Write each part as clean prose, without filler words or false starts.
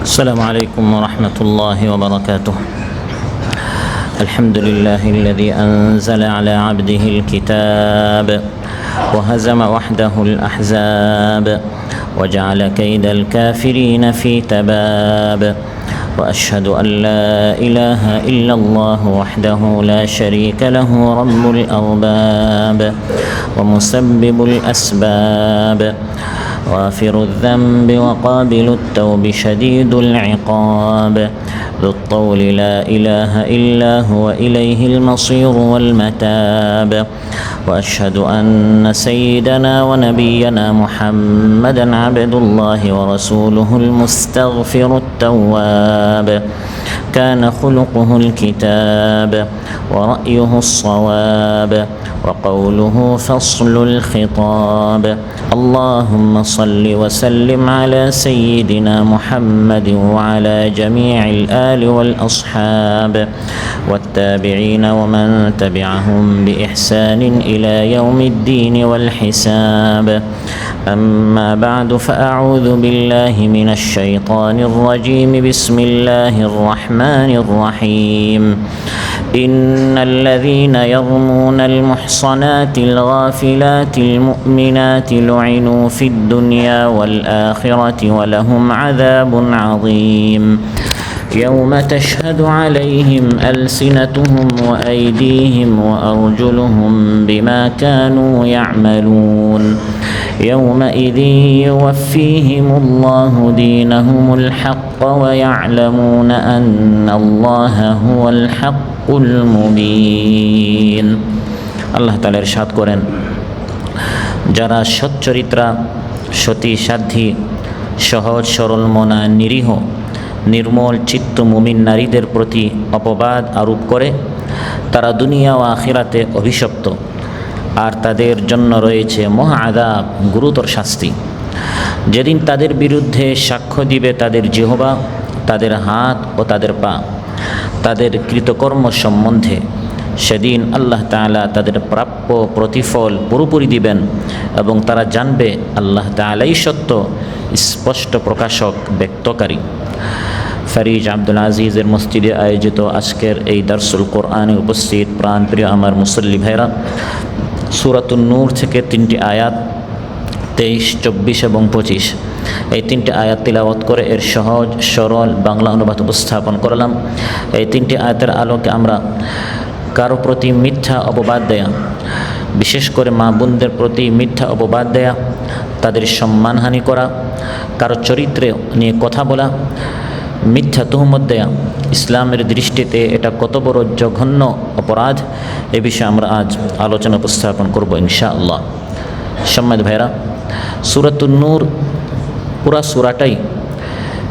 السلام عليكم ورحمة الله وبركاته. الحمد لله الذي أنزل على عبده الكتاب وهزم وحده الأحزاب وجعل كيد الكافرين في تباب، وأشهد أن لا إله إلا الله وحده لا شريك له رب الأرباب ومسبب الأسباب، غافر الذنب وقابل التوب شديد العقاب، ذو الطول لا إله إلا هو إليه المصير والمتاب، وأشهد أن سيدنا ونبينا محمدا عبد الله ورسوله المستغفر التواب، كان خلقه الكتاب ورأيه الصواب وقوله فصل الخطاب. اللهم صل وسلم على سيدنا محمد وعلى جميع الآل والأصحاب والتابعين ومن تبعهم بإحسان إلى يوم الدين والحساب. أما بعد، فأعوذ بالله من الشيطان الرجيم. بسم الله الرحمن الرحيم. إن الذين يرمون المحصنات الغافلات المؤمنات لعنوا في الدنيا والآخرة ولهم عذاب عظيم. يوم تشهد عليهم ألسنتهم وأيديهم وأرجلهم بما كانوا يعملون. يومئذ يوفيهم الله دينهم الحق ويعلمون أن الله هو الحق المبين। আল্লাহ তাআলা ইরশাদ করেন, যারা সচ্চরিত্রা, সতী সাধ্বী, সহজ সরল মনা, নিরীহ নির্মল চিত্ত মুমিন নারীদের প্রতি অপবাদ আরোপ করে, তারা দুনিয়া ও আখিরাতে অভিশপ্ত, আর তাদের জন্য রয়েছে মহা আযাব, গুরুতর শাস্তি। যেদিন তাদের বিরুদ্ধে সাক্ষ্য দিবে তাদের জিহ্বা, তাদের হাত ও তাদের পা, তাদের কৃতকর্ম সম্বন্ধে, সেদিন আল্লাহ তাআলা তাদের প্রাপ্য প্রতিফল পুরোপুরি দিবেন এবং তারা জানবে আল্লাহ তাআলাই সত্য, স্পষ্ট প্রকাশক, ব্যক্তকারী। ফারিজ আব্দুল আজিজের মসজিদে আয়োজিত আজকের এই দারসুল কোরআনে উপস্থিত প্রাণপ্রিয় আমার মুসল্লি ভাইরা, সূরাতুন নূর থেকে 3টি আয়াত 23, 24 এবং 25, এই 3টি আয়াত তিলাওয়াত করে এর সহজ সরল বাংলা অনুবাদ উপস্থাপন করলাম। এই 3টি আয়াতের আলোকে আমরা কারো প্রতি মিথ্যা অপবাদ দেয়া, বিশেষ করে মা বোনদের প্রতি মিথ্যা অপবাদ দেয়া, তাদের সম্মানহানি করা, কারো চরিত্রে নিয়ে কথা বলা, মিথ্যা তুহমত দেয়া, ইসলামের দৃষ্টিতে এটা কত বড় জঘন্য অপরাধ, এ বিষয়ে আমরা আজ আলোচনা উপস্থাপন করব ইনশাআল্লাহ। সম্মানিত ভাইরা, সূরাতুন নূর পুরা সূরাটাই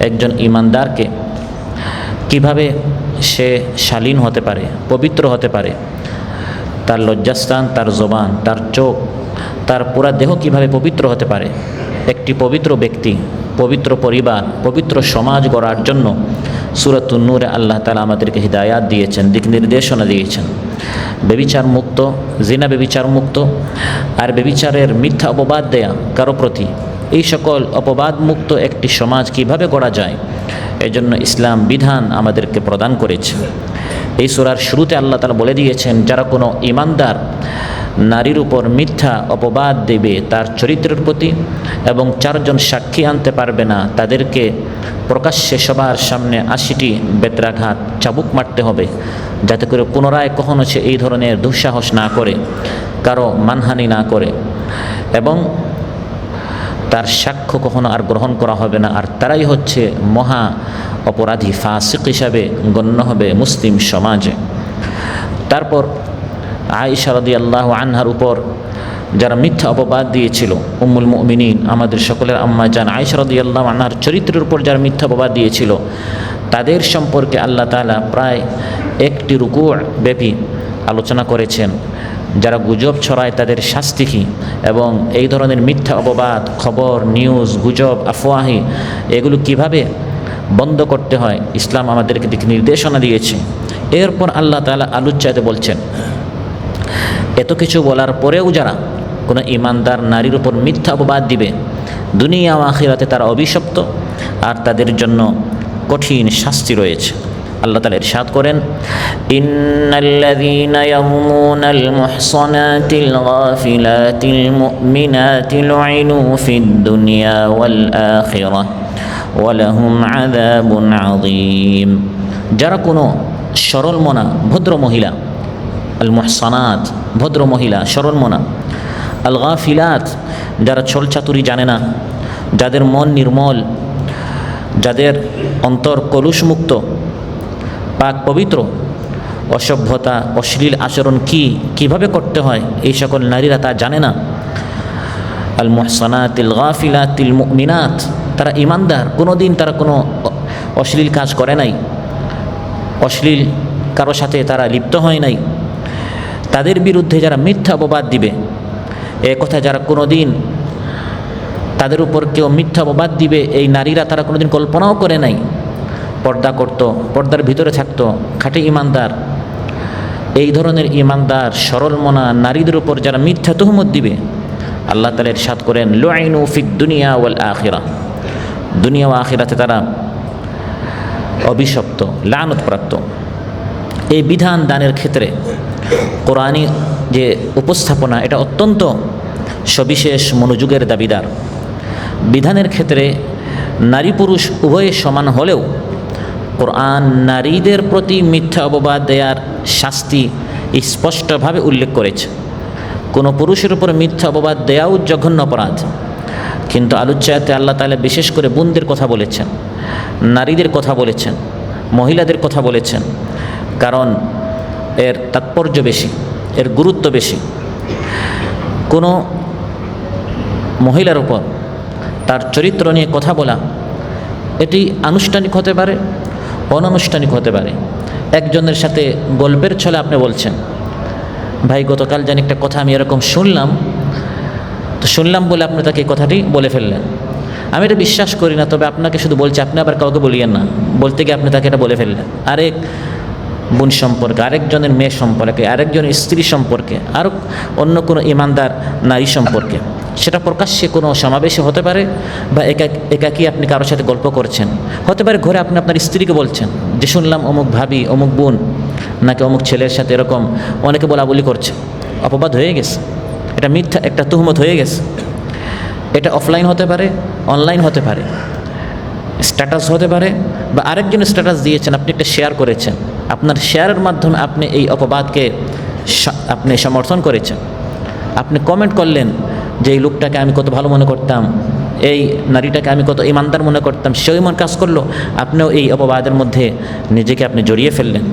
একজন ঈমানদারকে কিভাবে সে শালীন হতে পারে, পবিত্র হতে পারে, তার লজ্জাস্থান, তার জবান, তার চোখ, তার পুরা দেহ কিভাবে পবিত্র হতে পারে, একটি পবিত্র ব্যক্তি, পবিত্র পরিবার, পবিত্র সমাজ গড়ার জন্য সূরাতুন নূরে আল্লাহ তাআলা আমাদেরকে হিদায়াত দিয়েছেন, দিক নির্দেশনা দিয়েছেন। ব্যভিচার মুক্ত, জিনা ব্যভিচার মুক্ত, আর ব্যভিচারের মিথ্যা অপবাদ দেয়া কারো প্রতি, এই সকল অপবাদ মুক্ত একটি সমাজ কিভাবে গড়া যায়, এজন্য ইসলাম বিধান আমাদেরকে প্রদান করেছে। এই সূরার শুরুতে আল্লাহ তাআলা বলে দিয়েছেন, যারা কোনো ঈমানদার নারীর উপর মিথ্যা অপবাদ দেবে তার চরিত্রের প্রতি এবং 4 জন সাক্ষী আনতে পারবে না, তাদেরকে প্রকাশ্যে সবার সামনে 80টি বেত্রাঘাত, চাবুক মারতে হবে, যাতে করে পুনরায় কখনো সে এই ধরনের দুঃসাহস না করে, কারো মানহানি না করে, এবং তার সাক্ষ্য কখনো আর গ্রহণ করা হবে না। আর তারাই হচ্ছে মহা অপরাধী, ফাসিক হিসাবে গণ্য হবে মুসলিম সমাজে। তারপর আয়েশা রাদিয়াল্লাহু আনহার উপর যারা মিথ্যা অপবাদ দিয়েছিল, উম্মুল মুমিনিন, আমাদের সকলের আম্মা জান আয়েশা রাদিয়াল্লাহু আনহার চরিত্রের উপর যারা মিথ্যা অপবাদ দিয়েছিল, তাদের সম্পর্কে আল্লাহ তাআলা প্রায় 1টি রুকু ব্যাপী আলোচনা করেছেন। যারা গুজব ছড়ায় তাদের শাস্তি কী, এবং এই ধরনের মিথ্যা অপবাদ, খবর, নিউজ, গুজব, আফওয়াহি, এগুলো কিভাবে বন্ধ করতে হয়, ইসলাম আমাদেরকে দিক নির্দেশনা দিয়েছে। এরপর আল্লাহ তাআলা আলোচ্যাতে বলছেন, এত কিছু বলার পরেও যারা কোনো ঈমানদার নারীর উপর মিথ্যা অপবাদ দিবে, দুনিয়া ও আখিরাতে তারা অভিশপ্ত, আর তাদের জন্য কঠিন শাস্তি রয়েছে। আল্লাহ তাআলা ইরশাদ করেন, ইন্নাল্লাযীনা ইয়ারমুনাল মুহসানাতিল গাফিলাতিল মুমিনাতিল লুইনু ফিদ দুনিয়া ওয়াল আখিরাহ ওয়া লাহুম আযাবুন আযীম। যারা কোনো সরল মনা ভদ্র মহিলা, আল মুহসানাত ভদ্র মহিলা সরল মনা, আল গাফিলাত যারা ছল চাতুরি জানে না, যাদের মন নির্মল, যাদের অন্তর কলুষমুক্ত, পাক পবিত্র, অসভ্যতা অশ্লীল আচরণ কিভাবে করতে হয় এই সকল নারীরা তা জানে না। আল মুহসানাতিল গাফিলাতিল মুমিনাত, তারা ইমানদার, কোনো দিন তারা কোনো অশ্লীল কাজ করে নাই, অশ্লীল কারো সাথে তারা লিপ্ত হয় নাই। তাদের বিরুদ্ধে যারা মিথ্যা অপবাদ দিবে, এ কথা যারা কোনো দিন তাদের উপর কেউ মিথ্যা অপবাদ দিবে এই নারীরা তারা কোনো দিন কল্পনাও করে নাই। পর্দা করত, পর্দার ভিতরে থাকতো, খাঁটি ইমানদার, এই ধরনের ইমানদার সরল মনা নারীদের উপর যারা মিথ্যা তুহমত দিবে, আল্লাহ তাআলা ইরশাদ করেন, লুইনু ফিদ দুনিয়া ওয়াল আখিরাহ, দুনিয়া ও আখিরাতে তারা অভিশপ্ত, লানত-প্রাপ্ত। এই বিধান দানের ক্ষেত্রে কোরআনী যে উপস্থাপনা, এটা অত্যন্ত সবিশেষ মনোযোগের দাবিদার। বিধানের ক্ষেত্রে নারী পুরুষ উভয়ে সমান হলেও কোরআন নারীদের প্রতি মিথ্যা অপবাদ দেওয়ার শাস্তি স্পষ্টভাবে উল্লেখ করেছে। কোনো পুরুষের উপর মিথ্যা অপবাদ দেওয়াও জঘন্য অপরাধ, কিন্তু আলোচ্যাতে আল্লাহ তাআলা বিশেষ করে বোনদের কথা বলেছেন, নারীদের কথা বলেছেন, মহিলাদের কথা বলেছেন, কারণ এর তাৎপর্য বেশি, এর গুরুত্ব বেশি। কোনো মহিলার উপর তার চরিত্র নিয়ে কথা বলা, এটি আনুষ্ঠানিক হতে পারে, অনানুষ্ঠানিক হতে পারে। একজনের সাথে গল্পের ছলে আপনি বলছেন, ভাই গতকাল জানি একটা কথা আমি এরকম শুনলাম, তো শুনলাম বলে আপনি তাকে এই কথাটি বলে ফেললেন। আমি এটা বিশ্বাস করি না, তবে আপনাকে শুধু বলছি, আপনি আবার কাউকে বলিয়েন না। বলতে গিয়ে আপনি তাকে এটা বলে ফেললেন। আরেক বোন সম্পর্কে, আরেকজনের মেয়ে সম্পর্কে, আরেকজনের স্ত্রী সম্পর্কে, আর অন্য কোনো ইমানদার নারী সম্পর্কে, সেটা প্রকাশ্যে কোনো সমাবেশে হতে পারে, বা একাকী আপনি কারোর সাথে গল্প করছেন, হতে পারে ঘরে আপনি আপনার স্ত্রীকে বলছেন যে শুনলাম অমুক ভাবি, অমুক বোন নাকি অমুক ছেলের সাথে এরকম অনেকে বলাবলি করছে। অপবাদ হয়ে গেছে, এটা মিথ্যা একটা তুহমত হয়ে গেছে। এটা অফলাইন হতে পারে, অনলাইন হতে পারে, স্ট্যাটাস হতে পারে, বা আরেকজন স্ট্যাটাস দিয়েছেন, আপনি একটা শেয়ার করেছেন, আপনার শেয়ারের মাধ্যমে আপনি এই অপবাদকে আপনি সমর্থন করেছেন। আপনি কমেন্ট করলেন যে এই লোকটাকে আমি কত ভালো মনে করতাম, এই নারীটাকে আমি কত ইমানদার মনে করতাম, সেও এমন কাজ করলো, আপনিও এই অপবাদের মধ্যে নিজেকে আপনি জড়িয়ে ফেললেন।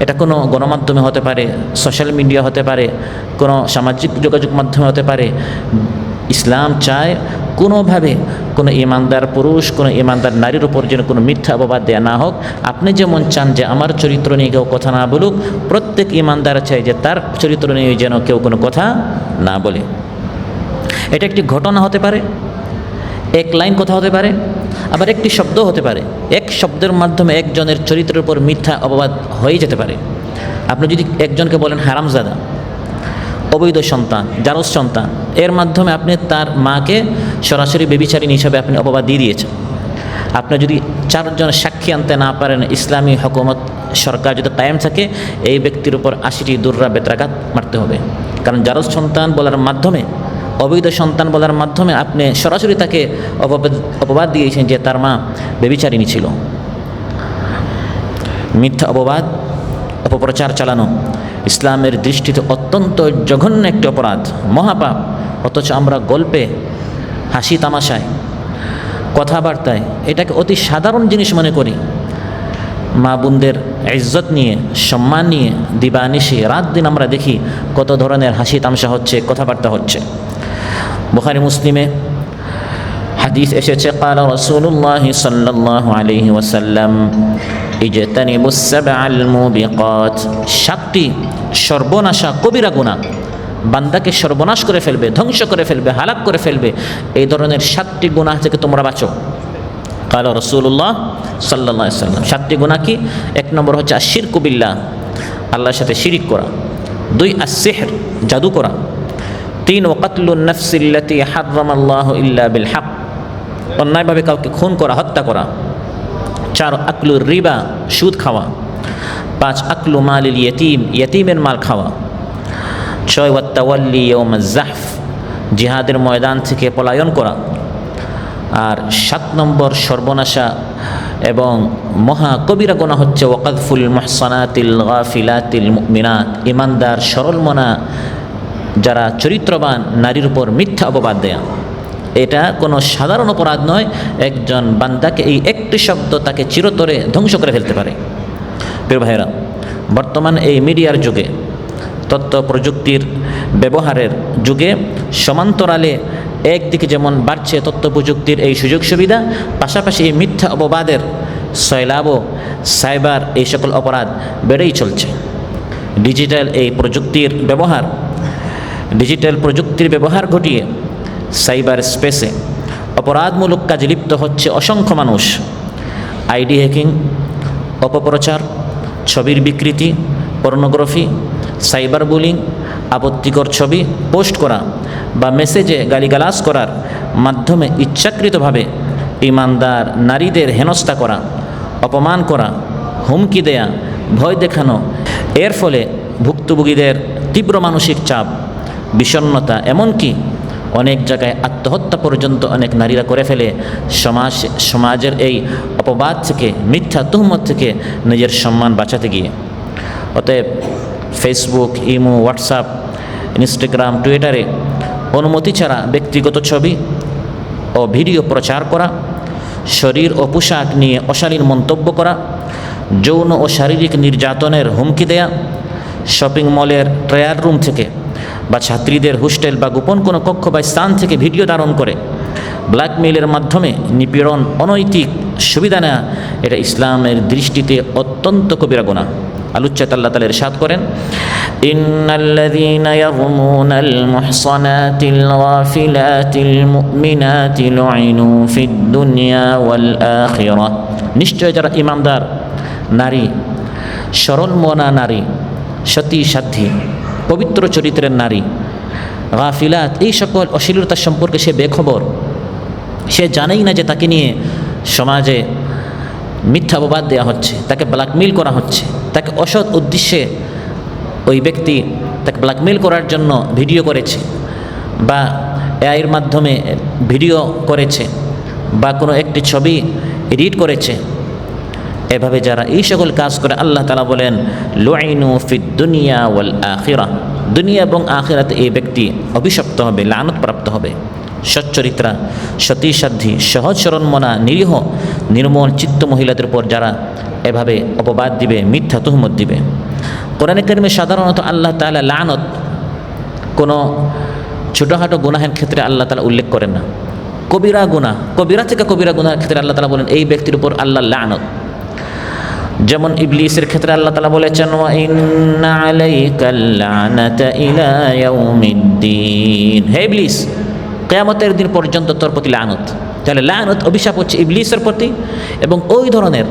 এটা কোনো গণমাধ্যমে হতে পারে, সোশ্যাল মিডিয়া হতে পারে, কোনো সামাজিক যোগাযোগ মাধ্যমে হতে পারে। ইসলাম চায় কোনোভাবে কোনো ইমানদার পুরুষ, কোনো ইমানদার নারীর উপর যেন কোনো মিথ্যা অপবাদ দেয়া না হোক। আপনি যেমন চান যে আমার চরিত্র নিয়ে কেউ কথা না বলুক, প্রত্যেক ইমানদার চায় যে তার চরিত্র নিয়ে যেন কেউ কোনো কথা না বলে। এটা একটি ঘটনা হতে পারে, এক লাইন কথা হতে পারে, আবার একটি শব্দ হতে পারে। এক শব্দের মাধ্যমে একজনের চরিত্রের উপর মিথ্যা অপবাদ হয়ে যেতে পারে। আপনি যদি একজনকে বলেন হারামজাদা, অবৈধ সন্তান, জারজ সন্তান, এর মাধ্যমে আপনি তার মাকে সরাসরি ব্যভিচারিণী হিসাবে আপনি অপবাদ দিয়ে দিয়েছেন। আপনি যদি চারজন সাক্ষী আনতে না পারেন, ইসলামী হুকুমত সরকার যদি কায়েম থাকে, এই ব্যক্তির উপর 80টি দুর্রা বেত্রাঘাত মারতে হবে। কারণ জারজ সন্তান বলার মাধ্যমে, অবৈধ সন্তান বলার মাধ্যমে আপনি সরাসরি তাকে অপবাদ দিয়েছেন যে তার মা ব্যভিচারিণী ছিল। মিথ্যা অপবাদ, অপপ্রচার চালানো ইসলামের দৃষ্টিতে অত্যন্ত জঘন্য একটি অপরাধ, মহাপাপ। অথচ আমরা গল্পে, হাসি তামাশায়, কথাবার্তায় এটাকে অতি সাধারণ জিনিস মনে করি। মা বোনদের ইজ্জত নিয়ে, সম্মান নিয়ে দিবানিশি রাত দিন আমরা দেখি কত ধরনের হাসি তামাশা হচ্ছে, কথাবার্তা হচ্ছে। বুখারী মুসলিমে হাদিস এসেছে, ক্বালা রাসূলুল্লাহ সাল্লাল্লাহু আলাইহি ওয়াসাল্লাম ইজতানিবুস সাবআল মুবিকাত, 7টি সর্বনাশা কবিরা গুনাহ, বান্দাকে সর্বনাশ করে ফেলবে, ধ্বংস করে ফেলবে, হালাক করে ফেলবে, এই ধরনের 7টি গুনাহ থেকে তোমরা বাঁচো। ক্বালা রাসূলুল্লাহ সাল্লাল্লাহু আলাইহি ওয়াসাল্লাম, 7টি গুনাহ কি? 1 নম্বর হচ্ছে আশিরকু বিল্লাহ, আল্লাহর সাথে শিরিক করা। 2 আস-সিহর, জাদু করা। 3 ওয়াকাতলুন নাফসিল্লাতী হারামাল্লাহু ইল্লা বিল হক, অন্যায়ভাবে কাউকে খুন করা, হত্যা করা। 4 আকলুর রিবা, সুদ খাওয়া। 5 আকলু মালিল ইয়তিম, ইয়তিমের মাল খাওয়া। 6 ওয়াত্তাওয়াল্লি ইয়াউমাজ জাহফ, জিহাদের ময়দান থেকে পলায়ন করা। আর 7 নম্বর সর্বনাশা এবং মহা কবিরা গুনাহ হচ্ছে ওয়াকাযফুল মুহসানাতিল গাফিলাতিল মুমিনাত, ইমানদার সরলমনা যারা চরিত্রবান নারীর উপর মিথ্যা অপবাদ দেয়া। এটা কোনো সাধারণ অপরাধ নয়, একজন বান্দাকে এই একটি শব্দ তাকে চিরতরে ধ্বংস করে ফেলতে পারে। প্রিয় ভাইরা, বর্তমান এই মিডিয়ার যুগে, তথ্য প্রযুক্তির ব্যবহারের যুগে সমান্তরালে একদিকে যেমন বাড়ছে তথ্য প্রযুক্তির এই সুযোগ সুবিধা, পাশাপাশি এই মিথ্যা অপবাদের সয়লাব, সাইবার এই সকল অপরাধ বেড়েই চলছে। ডিজিটাল প্রযুক্তির ব্যবহার ঘটিয়ে সাইবার স্পেসে অপরাধমূলক কাজে লিপ্ত হচ্ছে অসংখ্য মানুষ। আইডি হ্যাকিং, অপপ্রচার, ছবির বিকৃতি, পর্নোগ্রাফি, সাইবার বুলিং, আপত্তিকর ছবি পোস্ট করা বা মেসেজে গালিগালাজ করার মাধ্যমে ইচ্ছাকৃতভাবে ইমানদার নারীদের হেনস্থা করা, অপমান করা, হুমকি দেয়া, ভয় দেখানো। এর ফলে ভুক্তভোগীদের তীব্র মানসিক চাপ, বিষণ্ণতা, এমনকি অনেক জায়গায় আত্মহত্যা পর্যন্ত অনেক নারীরা করে ফেলে সমাজের এই অপবাদ থেকে, মিথ্যা তুহমত থেকে নিজের সম্মান বাঁচাতে গিয়ে। অতএব ফেসবুক, ইমো, হোয়াটসঅ্যাপ, ইনস্টাগ্রাম, টুইটারে অনুমতি ছাড়া ব্যক্তিগত ছবি ও ভিডিও প্রচার করা, শরীর ও পোশাক নিয়ে অশালীন মন্তব্য করা, যৌন ও শারীরিক নির্যাতনের হুমকি দেয়া, শপিং মলের ট্রায়াল রুম থেকে বা ছাত্রীদের হোস্টেল বা গোপন কোনো কক্ষ বা স্থান থেকে ভিডিও ধারণ করে ব্ল্যাকমেইলের মাধ্যমে নিপীড়ন, অনৈতিক সুবিধা নেওয়া, এটা ইসলামের দৃষ্টিতে অত্যন্ত কবিরা গুনাহ। আলোচ্যতা আল্লাহ তাআলা ইরশাদ করেন, ইন্নাল্লাযীনা ইয়ারমুনাল মুহসানাতিল গাফিলাতিল মুমিনাতি লুইনু ফিদ দুনিয়া ওয়াল আখিরাহ, নিশ্চয় যারা ইমানদার নারী, সরল মনা নারী, সতী সাধ্বী, পবিত্র চরিত্রের নারী, গাফিলাত, এই সকল অশ্লীলতা সম্পর্কে সে বেখবর, সে জানেই না যে তাকে নিয়ে সমাজে মিথ্যা অপবাদ দেওয়া হচ্ছে, তাকে ব্ল্যাকমেইল করা হচ্ছে, তাকে অসৎ উদ্দেশ্যে ওই ব্যক্তি তাকে ব্ল্যাকমেইল করার জন্য ভিডিও করেছে বা এআইয়ের মাধ্যমে ভিডিও করেছে বা কোনো একটি ছবি এডিট করেছে। এভাবে যারা এই সকল কাজ করে, আল্লাহ তাআলা বলেন লুইনু ফিদ দুনিয়া ওয়াল আখিরাহ, দুনিয়া এবং আখিরাতে এই ব্যক্তি অভিশপ্ত হবে, লানত প্রাপ্ত হবে। সচ্চরিত্রা, সতী সাধ্বী, সহজ সরল মনা, নিরীহ নির্মল চিত্ত মহিলাদের উপর যারা এভাবে অপবাদ দিবে, মিথ্যা তুহমত দিবে। কোরআনে কারিমে সাধারণত আল্লাহ তাআলা লানত কোনো ছোটোখাটো গুনাহের ক্ষেত্রে আল্লাহ তাআলা উল্লেখ করেন না। কবিরা গুনাহ, কবিরা থেকে কবিরা গুনাহের ক্ষেত্রে আল্লাহ তাআলা বলেন এই ব্যক্তির উপর আল্লাহ লানত। যেমন ইবলিসের ক্ষেত্রে আল্লাহ তাআলা বলেছেন ওয়া ইন্না আলাইকাল লানাতা ইলা ইয়াউমিদ্দিন, হে ইবলিস, কিয়ামতের দিন পর্যন্ত তোর প্রতি লানত। তাহলে লানত, অভিশাপ হচ্ছে ইবলিসের প্রতি, এবং ওই ধরনের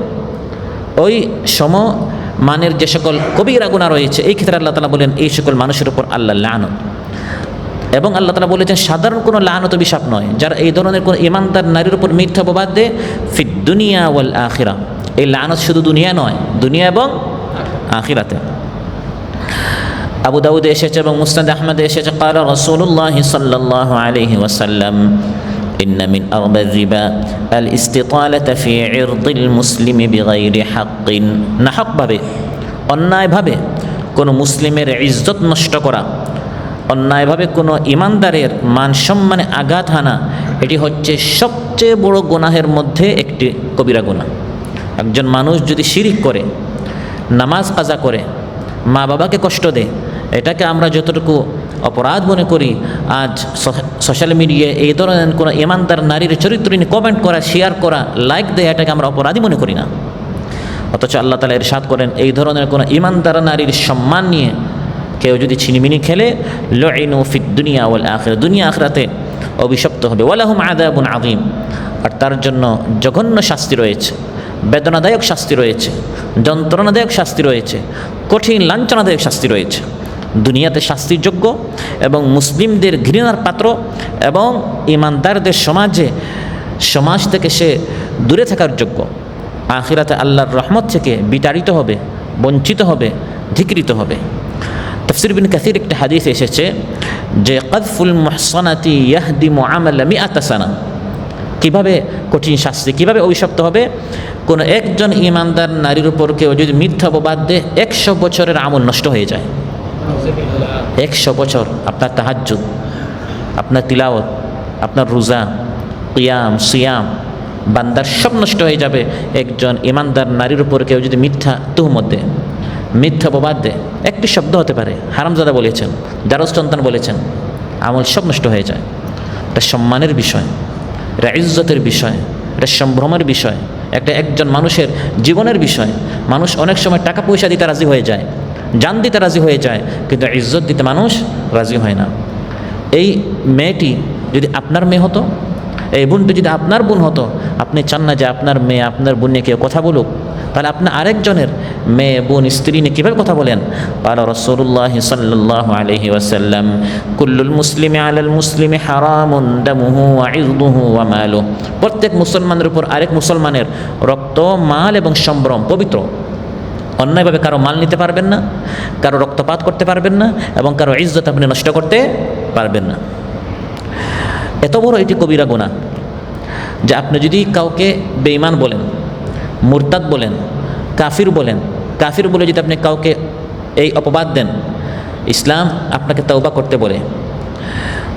ওই সমমানের যে সকল কবিরা গুনাহ রয়েছে এই ক্ষেত্রে আল্লাহ তাআলা বলেন এই সকল মানুষের উপর আল্লাহ লানত। এবং আল্লাহ তাআলা বলেছেন সাধারণ কোনো লানত অভিশাপ নয়, যারা এই ধরনের কোনো ইমানদার নারীর উপর মিথ্যা অপবাদ দেয়, ফিদ দুনিয়া ওয়াল আখিরাহ, এই লানত শুধু দুনিয়া নয়, দুনিয়া এবং আখিরাতে। আবু দাউদে এসেছে এবং মুসনাদ আহমদে এসেছে, ক্বালা রাসূলুল্লাহ সাল্লাল্লাহু আলাইহি ওয়াসাল্লাম ইন্না মিন আরবায রিবা আল ইসতিতালাতা ফি ইরদিল মুসলিমি বিগাইরি হাক্কিন, নাহকভাবে, অন্যায়ভাবে কোনো মুসলিমের ইজ্জত নষ্ট করা, অন্যায়ভাবে কোনো ইমানদারের মান সম্মানে আঘাত হানা, এটি হচ্ছে সবচেয়ে বড় গুনাহের মধ্যে একটি কবিরা গুনাহ। একজন মানুষ যদি শিরিক করে, নামাজ কাজা করে, মা বাবাকে কষ্ট দেয়, এটাকে আমরা যতটুকু অপরাধ মনে করি, আজ সোশ্যাল মিডিয়ায় এই ধরনের কোনো ইমানদার নারীর চরিত্র নিয়ে কমেন্ট করা, শেয়ার করা, লাইক দেয়, এটাকে আমরা অপরাধী মনে করি না। অথচ আল্লাহ তাআলা ইরশাদ করেন এই ধরনের কোনো ইমানদার নারীর সম্মান নিয়ে কেউ যদি ছিনিমিনি খেলে, লুইনু ফিদ দুনিয়া ওয়াল আখিরাহ, দুনিয়া আখিরাতে অভিশপ্ত হবে। ওয়ালাহুম আযাবুন আযীম, আর তার জন্য জঘন্য শাস্তি রয়েছে, বেদনাদায়ক শাস্তি রয়েছে, যন্ত্রণাদায়ক শাস্তি রয়েছে, কঠিন লাঞ্ছনাদায়ক শাস্তি রয়েছে। দুনিয়াতে শাস্তির যোগ্য এবং মুসলিমদের ঘৃণার পাত্র এবং ইমানদারদের সমাজ থেকে সে দূরে থাকার যোগ্য। আখিরাতে আল্লাহর রহমত থেকে বিতাড়িত হবে, বঞ্চিত হবে, ধিকৃত হবে। তাফসীর ইবনে কাসীর একটা হাদিস এসেছে যে কাযফুল মুহসানাতি ইয়াহদিমু আমালা মিআতা সানা। কীভাবে কঠিন শাস্তি, কীভাবে অভিশপ্ত হবে? কোনো একজন ঈমানদার নারীর উপর কেউ যদি মিথ্যা অপবাদ দেয় 100 বছরের আমল নষ্ট হয়ে যায়। 100 বছর আপনার তাহাজ্জুদ, আপনার তিলাওয়াত, আপনার রোজা, কিয়াম, সিয়াম, বান্দার সব নষ্ট হয়ে যাবে একজন ঈমানদার নারীর উপর কেউ যদি মিথ্যা তুহমত দেয়, মিথ্যা অপবাদ দেয়। একটি শব্দ হতে পারে, হারামজাদা বলেছেন, জারজ সন্তান বলেছেন, আমল সব নষ্ট হয়ে যায়। এটা সম্মানের বিষয়, এটা ইজ্জতের বিষয়, এটা সম্ভ্রমের বিষয়, একজন মানুষের জীবনের বিষয়। মানুষ অনেক সময় টাকা পয়সা দিতে রাজি হয়ে যায়, জান দিতে রাজি হয়ে যায়, কিন্তু ইজ্জত দিতে মানুষ রাজি হয় না। এই মেয়েটি যদি আপনার মেয়ে হতো, এই বোনটি যদি আপনার বোন হতো, আপনি চান না যে আপনার মেয়ে আপনার বোন নিয়ে কেউ কথা বলুক? তাহলে আপনি আরেকজনের মেয়ে, বোন, স্ত্রী নিয়ে কীভাবে কথা বলেন? ক্বালা রাসূলুল্লাহ সাল্লাল্লাহু আলাইহি ওয়াসাল্লাম কুল্লুল মুসলিমি আলাল মুসলিমি হারামুন দামুহু ওয়া ইরদুহু ওয়া মালুহু। প্রত্যেক মুসলমানের উপর আরেক মুসলমানের রক্ত, মাল এবং সম্ভ্রম পবিত্র। অন্যায়ভাবে কারো মাল নিতে পারবেন না, কারো রক্তপাত করতে পারবেন না, এবং কারো ইজ্জত আপনি নষ্ট করতে পারবেন না। এত বড় এটি কবিরা গুনাহ যে আপনি যদি কাউকে বেঈমান বলেন, মুরতাদ বলেন, কাফির বলেন, কাফির বলে যদি আপনি কাউকে এই অপবাদ দেন, ইসলাম আপনাকে তওবা করতে বলে।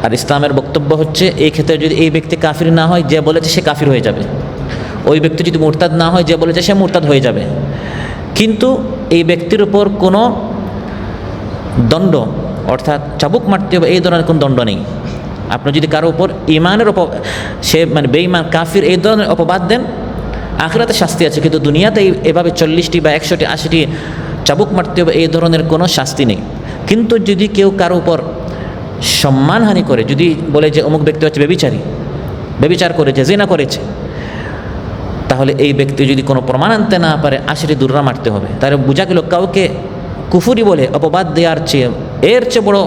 আর ইসলামের বক্তব্য হচ্ছে এই ক্ষেত্রে যদি এই ব্যক্তি কাফির না হয়, যে বলেছে সে কাফির হয়ে যাবে। ওই ব্যক্তি যদি মুরতাদ না হয়, যে বলেছে সে মুরতাদ হয়ে যাবে। কিন্তু এই ব্যক্তির উপর কোনো দণ্ড, অর্থাৎ চাবুক মারতে হবে, এই ধরনের কোনো দণ্ড নেই। আপনি যদি কারো উপর ইমানের সে মানে বেঈমান, কাফির, এই ধরনের অপবাদ দেন, আখিরাতে শাস্তি আছে, কিন্তু দুনিয়াতে এভাবে 40টি বা 100টি 80টি চাবুক মারতে হবে, এই ধরনের কোনো শাস্তি নেই। কিন্তু যদি কেউ কারো উপর সম্মানহানি করে, যদি বলে যে অমুক ব্যক্তি হচ্ছে ব্যভিচারী, ব্যভিচার করেছে, জিনা করেছে, তাহলে এই ব্যক্তি যদি কোনো প্রমাণ আনতে না পারে 80টি দুররা মারতে হবে। তাহলে বোঝা গেল কাউকে কুফরি বলে অপবাদ দেওয়ার চেয়ে এর চেয়ে বড়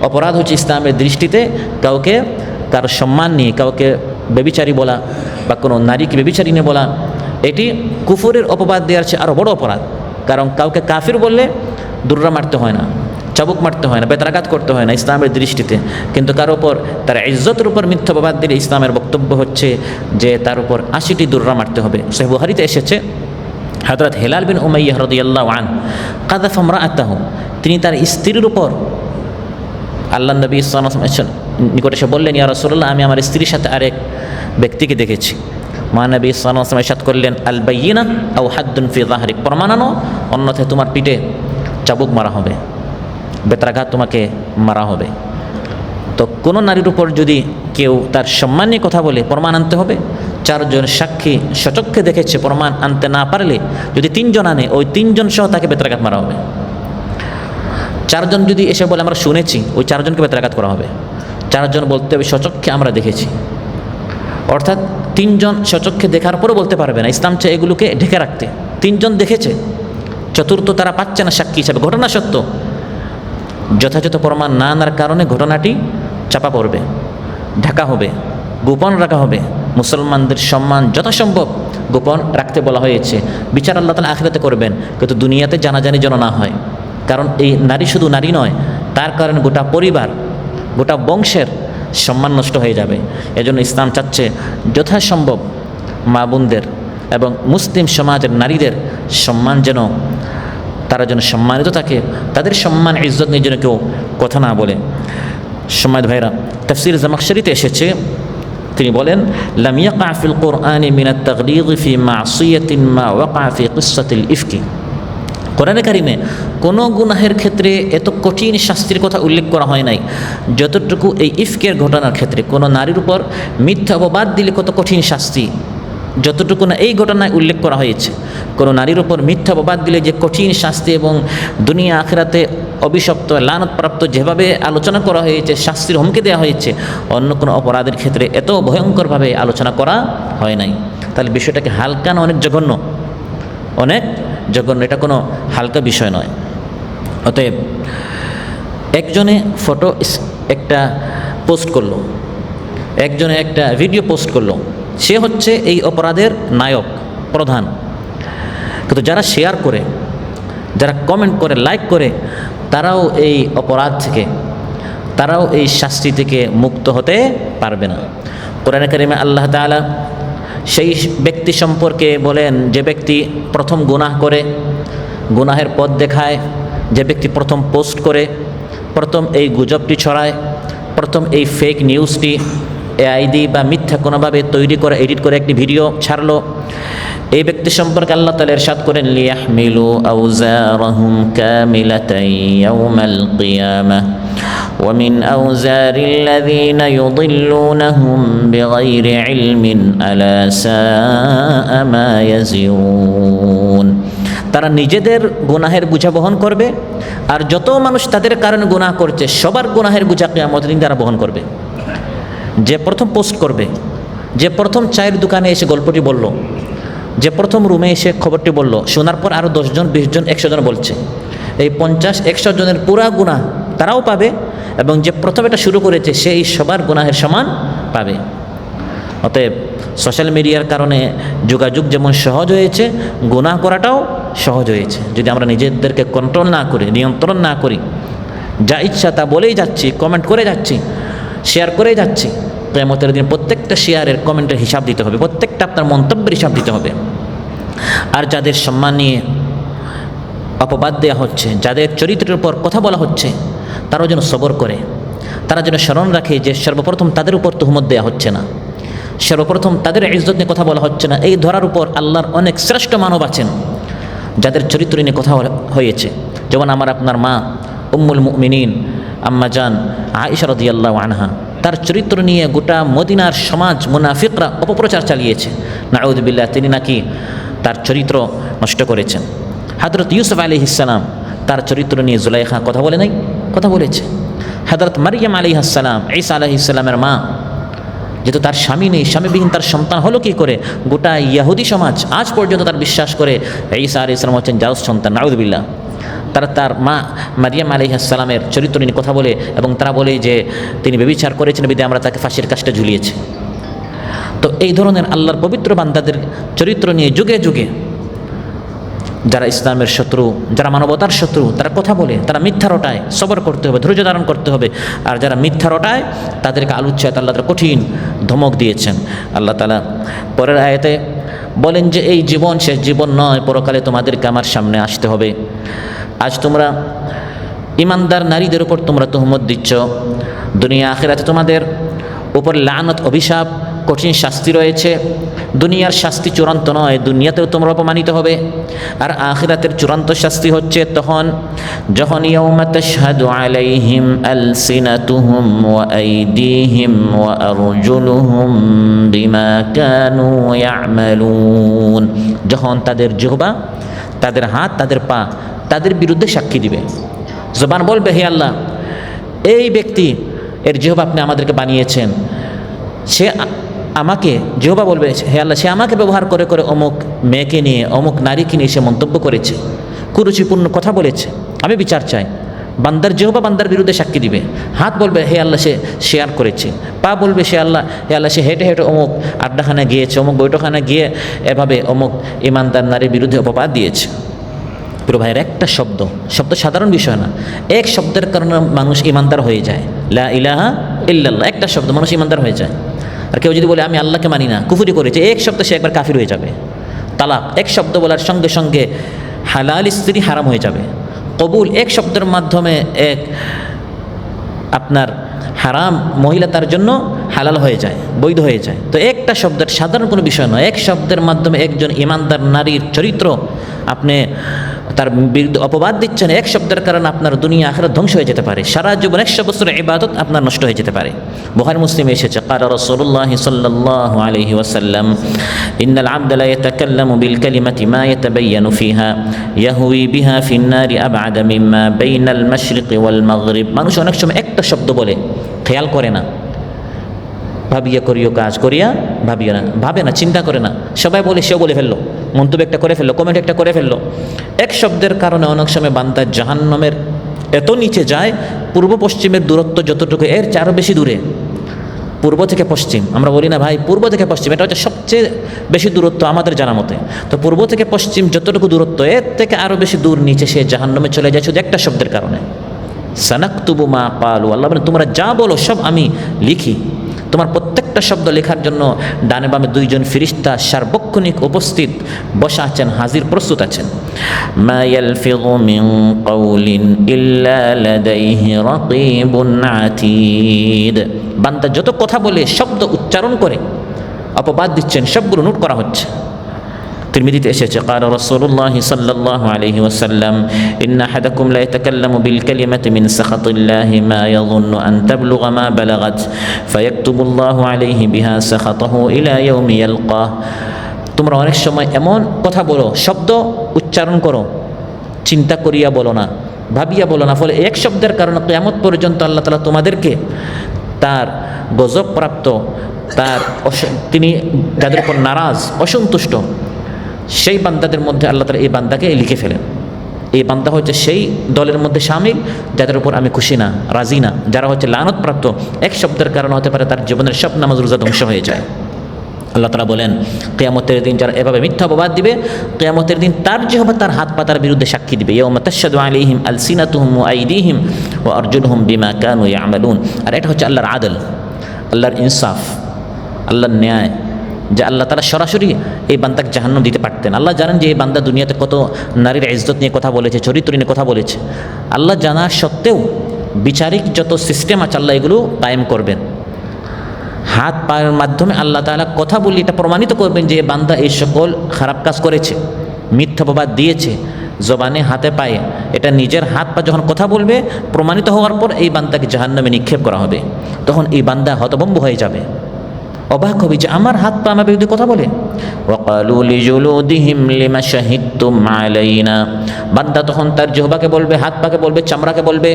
অপরাধ হচ্ছে ইসলামের দৃষ্টিতে কাউকে কারো সম্মান নিয়ে কাউকে ব্যভিচারী বলা বা কোনো নারীকে ব্যভিচারিণী বলা। এটি কুফরের অপবাদ দেওয়ার চেয়ে আরও বড় অপরাধ। কারণ কাউকে কাফির বললে দুররা মারতে হয় না, চাবুক মারতে হয় না, বেতরাঘাত করতে হয় না ইসলামের দৃষ্টিতে। কিন্তু কার উপর তার ইজ্জতের উপর মিথ্যা অপবাদ দিলে ইসলামের বক্তব্য হচ্ছে যে তার উপর 80টি দুররা মারতে হবে। সহিহ বুখারীতে এসেছে, হযরত হিলাল বিন উমাইয়া রাদিয়াল্লাহু আনহু কাযাফা ইমরাআতাহু, তিনি তার স্ত্রীর উপর, আল্লাহ নবী সাল্লাল্লাহু আলাইহি ওয়াসাল্লাম নিকটে এসে বললেন, ইয়া রাসূলুল্লাহ, আমি আমার স্ত্রীর সাথে আরেক ব্যক্তিকে দেখেছি। মহানবী সাল্লাল্লাহু আলাইহি ওয়াসাল্লাম ইরশাদ করলেন, আল বাইয়িনা আও হাদ্দুন ফি যাহরিক, প্রমাণ আনো, অন্যথায় তোমার পিঠে চাবুক মারা হবে, বেত্রাঘাত তোমাকে মারা হবে। তো কোনো নারীর উপর যদি কেউ তার সম্মান নিয়ে কথা বলে, প্রমাণ আনতে হবে। 4 জন সাক্ষী সচক্ষে দেখেছে, প্রমাণ আনতে না পারলে যদি 3 জন আনে, ওই 3 জন সহ তাকে বেত্রাঘাত মারা হবে। 4 জন যদি এসে বলে আমরা শুনেছি, ওই 4 জনকে বেত্রাঘাত করা হবে। 4 জন বলতে হবে সচক্ষে আমরা দেখেছি। অর্থাৎ 3 জন সচক্ষে দেখার পরও বলতে পারবে না, ইসলাম চায় এগুলোকে ঢেকে রাখতে। 3 জন দেখেছে, চতুর্থ তারা পাচ্ছে না সাক্ষী হিসাবে, ঘটনা সত্য, যথাযথ প্রমাণ না আনার কারণে ঘটনাটি চাপা পড়বে, ঢাকা হবে, গোপন রাখা হবে। মুসলমানদের সম্মান যথাসম্ভব গোপন রাখতে বলা হয়েছে। বিচার আল্লাহ তাআলা আখিরাতে করবেন, কিন্তু দুনিয়াতে জানাজানি যেন না হয়। কারণ এই নারী শুধু নারী নয়, তার কারণে গোটা পরিবার, গোটা বংশের সম্মান নষ্ট হয়ে যাবে। এজন্য ইসলাম চাচ্ছে যথাসম্ভব মা বোনদের এবং মুসলিম সমাজের নারীদের সম্মান যেন, তারা যেন সম্মানিত থাকে, তাদের সম্মান ইজ্জত নিয়ে যেন কেউ কথা না বলে। সম্মানিত ভাইরা, তাফসীর জামাখশরীতে এসেছে, তিনি বলেন, লাম ইয়াকা ফিল কুরআনি মিনাত তাগলিয ফি মাসিয়াতিন মা ওয়াকা ফি কিসসাতিল ইফকি। কোরআনে কারিমে কোনো গুনাহের ক্ষেত্রে এত কঠিন শাস্তির কথা উল্লেখ করা হয় নাই যতটুকু এই ইফকের ঘটনার ক্ষেত্রে। কোনো নারীর উপর মিথ্যা অপবাদ দিলে কত কঠিন শাস্তি, যতটুকু না এই ঘটনায় উল্লেখ করা হয়েছে। কোনো নারীর উপর মিথ্যা অপবাদ দিলে যে কঠিন শাস্তি এবং দুনিয়া আখিরাতে অভিশপ্ত, লানতপ্রাপ্ত যেভাবে আলোচনা করা হয়েছে, শাস্তির হুমকি দেওয়া হয়েছে, অন্য কোনো অপরাধের ক্ষেত্রে এত ভয়ঙ্করভাবে আলোচনা করা হয় নাই। তাহলে বিষয়টাকে হালকা না, অনেক জঘন্য, অনেক জঘন্য, এটা কোনো হালকা বিষয় নয়। অতএব একজনে ফটো একটা পোস্ট করলো, একজনে একটা ভিডিও পোস্ট করলো, সে হচ্ছে এই অপরাধের নায়ক, প্রধান। কিন্তু যারা শেয়ার করে, যারা কমেন্ট করে, লাইক করে, তারাও এই অপরাধ থেকে, তারাও এই শাস্তি থেকে মুক্ত হতে পারবে না। কোরআনে কারিমে আল্লাহ তাআলা সেই ব্যক্তি সম্পর্কে বলেন যে ব্যক্তি প্রথম গুনাহ করে, গুনাহের পথ দেখায়, যে ব্যক্তি প্রথম পোস্ট করে, প্রথম এই গুজবটি ছড়ায়, প্রথম এই ফেক নিউজটি এআই দিয়ে বা মিথ্যা কোনোভাবে তৈরি করে এডিট করে একটি ভিডিও ছাড়লো, এই ব্যক্তি সম্পর্কে আল্লাহ তাআলা ইরশাদ করেন, লিয়াহমিলু আওজারহুম কামিলাতান ইয়াওমাল কিয়ামাহ ওয়া মিন আওজারিল্লাযীনা ইউদিল্লুনাহুম বিগাইরি ইলমিন আলা সাআ মা ইয়াজিরুন। তারা নিজেদের গুনাহের বোঝা বহন করবে, আর যত মানুষ তাদের কারণে গুনাহ করছে সবার গুনাহের বোঝা কিয়ামতের দিন তারা বহন করবে। যে প্রথম পোস্ট করবে, যে প্রথম চায়ের দোকানে এসে গল্পটি বলল, যে প্রথম রুমে এসে খবরটি বলল, শোনার পর আরও 10 জন 20 জন 100 জন বলছে, এই 50-100 জনের পুরা গুনাহ তারাও পাবে, এবং যে প্রথম এটা শুরু করেছে সেই সবার গুনাহের সমান পাবে। অতএব সোশ্যাল মিডিয়ার কারণে যোগাযোগ যেমন সহজ হয়েছে, গুনাহ করাটাও সহজ হয়েছে। যদি আমরা নিজেদেরকে কন্ট্রোল না করি, নিয়ন্ত্রণ না করি, যা ইচ্ছা তা বলেই যাচ্ছি, কমেন্ট করে যাচ্ছি, শেয়ার করে যাচ্ছি, কিয়ামতের দিন প্রত্যেকটা শেয়ারের কমেন্টের হিসাব দিতে হবে, প্রত্যেকটা আপনার মন্তব্যের হিসাব দিতে হবে। আর যাদের সম্মান নিয়ে অপবাদ দেওয়া হচ্ছে, যাদের চরিত্রের উপর কথা বলা হচ্ছে, তারাও যেন সবর করে, তারা যেন স্মরণ রাখে যে সর্বপ্রথম তাদের উপর তুহমত দেওয়া হচ্ছে না, সর্বপ্রথম তাদের ইজ্জত নিয়ে কথা বলা হচ্ছে না। এই ধরার উপর আল্লাহর অনেক শ্রেষ্ঠ মানব আছেন যাদের চরিত্র নিয়ে কথা হয়েছে, যেমন আমার আপনার মা উম্মুল মুমিনিন আম্মা জান আয়েশা রাদিয়াল্লাহু আনহা, তার চরিত্র নিয়ে গোটা মদিনার সমাজ মুনাফিকরা অপপ্রচার চালিয়েছে, নাউযুবিল্লাহ, তিনি নাকি তার চরিত্র নষ্ট করেছেন। হযরত ইউসুফ আলাইহিস সালাম, তার চরিত্র নিয়ে জুলাইখা কথা বলে নাই? কথা বলেছে। হযরত মারইয়াম আলাইহিস সালাম, ঈসা আলাইহিস সালামের মা, যেহেতু তার স্বামী নেই, স্বামীবিহীন তার সন্তান হলো কী করে, গোটা ইহুদি সমাজ আজ পর্যন্ত তার বিশ্বাস করে ঈসা আলাইহিস সালাম হচ্ছেন জাউস সন্তান, নাউযুবিল্লাহ। তারা তার মা মারিয়াম আলাইহিস সালামের চরিত্র নিয়ে কথা বলে, এবং তারা বলে যে তিনি ব্যভিচার করেছেন, বিধায় আমরা তাকে ফাঁসির কাষ্টে ঝুলিয়েছি। তো এই ধরনের আল্লাহর পবিত্র বান্দাদের চরিত্র নিয়ে যুগে যুগে যারা ইসলামের শত্রু, যারা মানবতার শত্রু, তারা কথা বলে, তারা মিথ্যা রটায়, সবর করতে হবে, ধৈর্য ধারণ করতে হবে। আর যারা মিথ্যা রটায় তাদেরকে আলুচ্ছায়াত আল্লাহ তাআলা কঠিন ধমক দিয়েছেন। আল্লাহ তাআলা পরের আয়াতে বলেন যে এই জীবন শেষ জীবন নয়, পরকালে তোমাদেরকে আমার সামনে আসতে হবে। আজ তোমরা ইমানদার নারীদের উপর তোমরা তুহমত দিচ্ছ, দুনিয়া আখিরাতে তোমাদের উপর লানত, অভিশাপ, কঠিন শাস্তি রয়েছে। দুনিয়ার শাস্তি চূড়ান্ত নয়, দুনিয়াতেও তোমরা অপমানিত হবে। আর আখিরাতের চূড়ান্ত শাস্তি হচ্ছে তখন যখন ইয়াউমা তাশহাদু আলাইহিম আলসিনাতুহুম ওয়া আইদিহিম ওয়া আরজুলুহুম বিমা কানু ইয়ামালুন, যখন তাদের জিহ্বা, তাদের হাত, তাদের পা তাদের বিরুদ্ধে সাক্ষী দিবে। জবান বলবে, হে আল্লাহ, এই ব্যক্তি, এর জিহ্বা আপনি আমাদেরকে বানিয়েছেন, সে আমাকে, জিহ্বা বলবে, হে আল্লাহ, সে আমাকে ব্যবহার করে করে অমুক মেয়েকে নিয়ে, অমুক নারীকে নিয়ে সে মন্তব্য করেছে, কুরুচিপূর্ণ কথা বলেছে, আমি বিচার চাই। বান্দার জিহ্বা বান্দার বিরুদ্ধে সাক্ষী দিবে। হাত বলবে, হে আল্লাহ, সে শেয়ার করেছে। পা বলবে, হে আল্লাহ, সে হেঁটে হেঁটে অমুক আড্ডাখানে গিয়েছে, অমুক বৈঠকখানে গিয়ে এভাবে অমুক ইমানদার নারীর বিরুদ্ধে অপবাদ দিয়েছে। প্রিয় ভাইয়ের, একটা শব্দ সাধারণ বিষয় না, এক শব্দের কারণে মানুষ ইমানদার হয়ে যায়। লা ইলাহা ইল্লাল্লাহ, একটা শব্দ মানুষ ইমানদার হয়ে যায়। আর কেউ যদি বলে আমি আল্লাহকে মানি না, কুফরি করেছে, এক শব্দ সে একবার কাফির হয়ে যাবে। তালাক, এক শব্দ বলার সঙ্গে সঙ্গে হালাল স্ত্রী হারাম হয়ে যাবে। কবুল, এক শব্দের মাধ্যমে এক আপনার হারাম মহিলা তার জন্য হালাল হয়ে যায়, বৈধ হয়ে যায়। তো একটা শব্দের সাধারণ কোনো বিষয় নয়, এক শব্দের মাধ্যমে একজন ইমানদার নারীর চরিত্র আপনি তার বিরুদ্ধে অপবাদ দিচ্ছেন, এক শব্দের কারণে আপনার দুনিয়া আখিরাত ধ্বংস হয়ে যেতে পারে, সারা জীবন 100 বছরের ইবাদত আপনার নষ্ট হয়ে যেতে পারে। বুখারী মুসলিমে এসেছে, ক্বালা রাসূলুল্লাহ সাল্লাল্লাহু আলাইহি ওয়াসাল্লাম, ইন্নাল আবদা লা ইয়াতাকাল্লামু বিল কালিমাতি মা ইয়াতাবায়ানু ফিহা ইয়াহউই বিহা ফিন নারি আবআদা মিম্মা বাইনাল মাশরিকি ওয়াল মাগরিব। মানুষ অনেক সময় একটা শব্দ বলে, খেয়াল করে না, ভাবিয়া করিও কাজ করিয়া ভাবিও না, ভাবে না, চিন্তা করে না, সবাই বলে সেও বলে ফেললো, মন্তব্য একটা করে ফেললো, কমেন্ট একটা করে ফেললো। এক শব্দের কারণে অনেক সময় বান্দা জাহান্নামের এত নিচে যায়, পূর্ব পশ্চিমের দূরত্ব যতটুকু, এর চারও বেশি দূরে। পূর্ব থেকে পশ্চিম, আমরা বলি না ভাই পূর্ব থেকে পশ্চিম, এটা হচ্ছে সবচেয়ে বেশি দূরত্ব আমাদের জানা মতে। তো পূর্ব থেকে পশ্চিম যতটুকু দূরত্ব, এর থেকে আরও বেশি দূর নিচে সে জাহান্নামে চলে যায় শুধু একটা শব্দের কারণে, সানাকতুবু মা ক্বালু। আল্লাহ বলেন তোমরা যা বলো সব আমি লিখি। তোমার প্রত্যেকটা শব্দ লেখার জন্য ডানে বামে 2 জন ফেরেশতা সার্বক্ষণিক উপস্থিত বসা আছেন, হাজির প্রস্তুত আছেন। মা ইয়ালফিযু মিন কাউলিন ইল্লা লাদাইহি রাকীবুন আতীদ। বান্দা যত কথা বলে, শব্দ উচ্চারণ করে অপবাদ দিচ্ছেন, সবগুলো নোট করা হচ্ছে। তিরমিজিতে এসেছে قال رسول الله صلى الله عليه وسلم إن أحدكم لا يتكلم بالكلمة من سخط الله ما يظن أن تبلغ ما بلغت فيكتب الله عليه بها سخطه إلى يوم يلقاه। তোমরা অনেক সময় এমন কথা বলো, শব্দ উচ্চারণ করো, চিন্তা করিয়া বলো না, ভাবিয়া বলো না, ফলে এক শব্দের কারণে কিয়ামত পর্যন্ত আল্লাহ তাআলা তোমাদেরকে তার গজব প্রাপ্ত, তার তিনি যাদের উপর নারাজ, অসন্তুষ্ট, সেই বান্দাদের মধ্যে আল্লাহ তাআলা এই বান্দাকে লিখে ফেলেন। এই বান্দা হচ্ছে সেই দলের মধ্যে শামিল যাদের উপর আমি খুশি না, রাজি না, যারা হচ্ছে লানতপ্রাপ্ত। এক শব্দের কারণে হতে পারে তার জীবনের সব নামাজ রোজা ধ্বংস হয়ে যায়। আল্লাহ তাআলা বলেন কিয়ামতের দিন যারা এভাবে মিথ্যা অপবাদ দিবে, কিয়ামতের দিন তার জিহ্বা তার হাত পা তার বিরুদ্ধে সাক্ষী দিবে। ইয়াউমা তাশহাদু আলাইহিম আলসিনাতুহুম ওয়া আইদিহিম ওয়া আরজুলুহুম বিমা কানু ইয়ামালুন। আর এটা হচ্ছে আল্লাহর আদল, আল্লাহর ইনসাফ, আল্লাহর ন্যায়, যে আল্লাহ তাআলা সরাসরি এই বান্দাকে জাহান্নাম দিতে পারতেন। আল্লাহ জানেন যে এই বান্দা দুনিয়াতে কত নারীর ইজ্জত নিয়ে কথা বলেছে, চরিত্র নিয়ে কথা বলেছে। আল্লাহ জানা সত্ত্বেও বিচারিক যত সিস্টেম আছে আল্লাহ এগুলো কায়েম করবেন। হাত পায়ের মাধ্যমে আল্লাহ তাআলা কথা বলি এটা প্রমাণিত করবেন যে বান্দা এই সকল খারাপ কাজ করেছে, মিথ্যা অপবাদ দিয়েছে, জবানে হাতে পায়ে, এটা নিজের হাত পা যখন কথা বলবে প্রমাণিত হওয়ার পর এই বান্দাকে জাহান্নামে নিক্ষেপ করা হবে। তখন এই বান্দা হতভম্ব হয়ে যাবে, অবাক হবে যে আমার হাত পা আমার বিরুদ্ধে কথা বলে। ওয়াকালু লিজুলুদিহিম লিমা শাহিদতুম আলাইনা। বান্দা তখন তার জিহ্বাকে বলবে, হাত পাকে বলবে, চামড়াকে বলবে,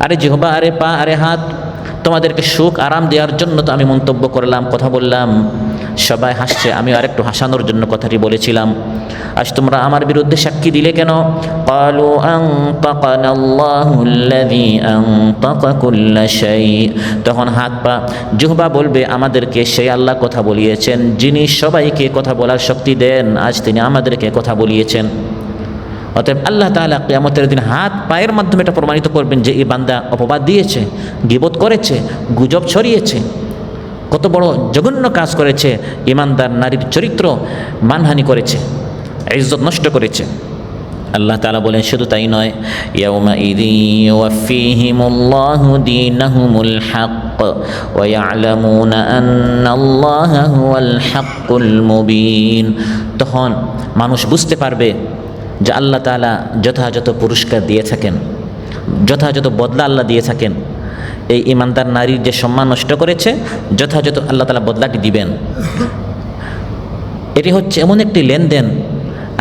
আরে জিহ্বা, আরে পা, আরে হাত, তোমাদেরকে সুখ আরাম দেওয়ার জন্য তো আমি মন্তব্য করলাম, কথা বললাম, সবাই হাসছে, আমি আরেকটু হাসানোর জন্য কথাটি বলেছিলাম, আজ তোমরা আমার বিরুদ্ধে সাক্ষী দিলে কেন? ক্বালু আনতাকানাল্লাহুল্লাযী আনতাকা কুল্লা শাই। তখন হাত পা জিহ্বা বলবে আমাদেরকে সেই আল্লাহ কথা বলিয়েছেন যিনি সবাইকে কথা বলার শক্তি দেন, আজ তিনি আমাদেরকে কথা বলিয়েছেন। অতএব আল্লাহ তাআলা কিয়ামতের দিন হাত পায়ের মাধ্যমে এটা প্রমাণিত করবেন যে এই বান্দা অপবাদ দিয়েছে, গীবত করেছে, গুজব ছড়িয়েছে, কত বড় জঘন্য কাজ করেছে, ঈমানদার নারীর চরিত্র মানহানি করেছে, ইজ্জত নষ্ট করেছে। আল্লাহ তাআলা বলেন শুধু তাই নয়, ইয়াউমাইযি ইউওয়াফফিহিমুল্লাহু দীনাহুমুল হক ওয়া ইয়ালামুনা আন্নাল্লাহা হুয়াল হাক্কুল মুবিন। তখন মানুষ বুঝতে পারবে যে আল্লাহ তাআলা যথাযথ পুরস্কার দিয়ে থাকেন, যথাযথ বদলা আল্লাহ দিয়ে থাকেন। এই ঈমানদার নারীর যে সম্মান নষ্ট করেছে যথাযথ আল্লাহ তাআলা বদলাটি দিবেন। এটি হচ্ছে এমন একটি লেনদেন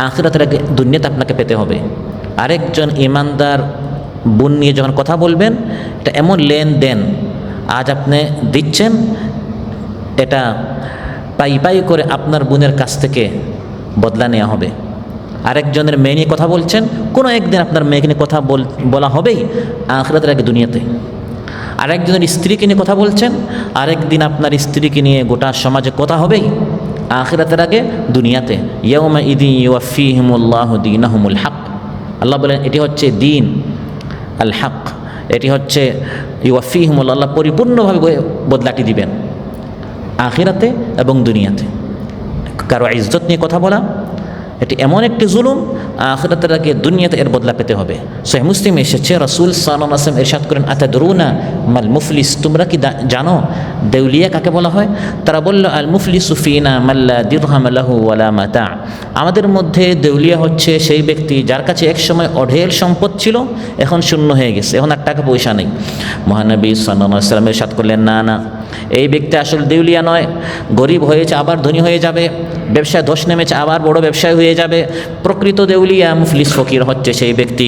আখিরাতের আগে দুনিয়াতে আপনাকে পেতে হবে। আরেকজন ঈমানদার বোন নিয়ে যখন কথা বলবেন, এটা এমন লেনদেন আজ আপনি দিচ্ছেন, এটা পাই পাই করে আপনার বোনের কাছ থেকে বদলা নেওয়া হবে। আরেকজনের মেয়ে নিয়ে কথা বলছেন, কোনো একদিন আপনার মেয়েকে নিয়ে কথা বলা হবেই আখিরাতের আগে দুনিয়াতে। আরেকজনের স্ত্রীকে নিয়ে কথা বলছেন, আরেকদিন আপনার স্ত্রীকে নিয়ে গোটা সমাজে কথা হবেই আখিরাতের আগে দুনিয়াতে। ইয়াউমাইযি ইউওয়াফফিহিমুল্লাহু দীনাহুমুল হক। আল্লাহ বলেন এটি হচ্ছে দিন আল হক, এটি হচ্ছে ইউওয়াফফিহিমুল্লাহ, আল্লাহ পরিপূর্ণভাবে বদলাটি দিবেন আখিরাতে এবং দুনিয়াতে। কারো ইজ্জত নিয়ে কথা বলা এটি এমন একটি জুলুম, আখিরাতের আগে দুনিয়াতে এর বদলা পেতে হবে। সহিহ মুসলিমে এসেছে রাসূল সাল্লাল্লাহু আলাইহি ওয়াসাল্লাম ইরশাদ করেন, আতাদরুনা মাল মুফলিস, তোমরা কি জানো দেউলিয়া কাকে বলা হয়? তারা বলল, আল মুফলিসু ফিনা মাল্লা দিরহাম লাহু ওয়ালা মাতা। আমাদের মধ্যে দেউলিয়া হচ্ছে সেই ব্যক্তি যার কাছে একসময় অঢেল সম্পদ ছিল, এখন শূন্য হয়ে গেছে, এখন আর টাকা পয়সা নেই। মহানবী সাল্লাল্লাহু আলাইহি ওয়াসাল্লাম ইরশাদ করলেন, না না, এই ব্যক্তি আসলে দেউলিয়া নয়, গরিব হয়েছে আবার ধনী হয়ে যাবে, ব্যবসায় ধস নেমেছে আবার বড় ব্যবসায় হয়ে যাবে। প্রকৃত দেউলিয়া মুফলিস ফকির হচ্ছে সেই ব্যক্তি,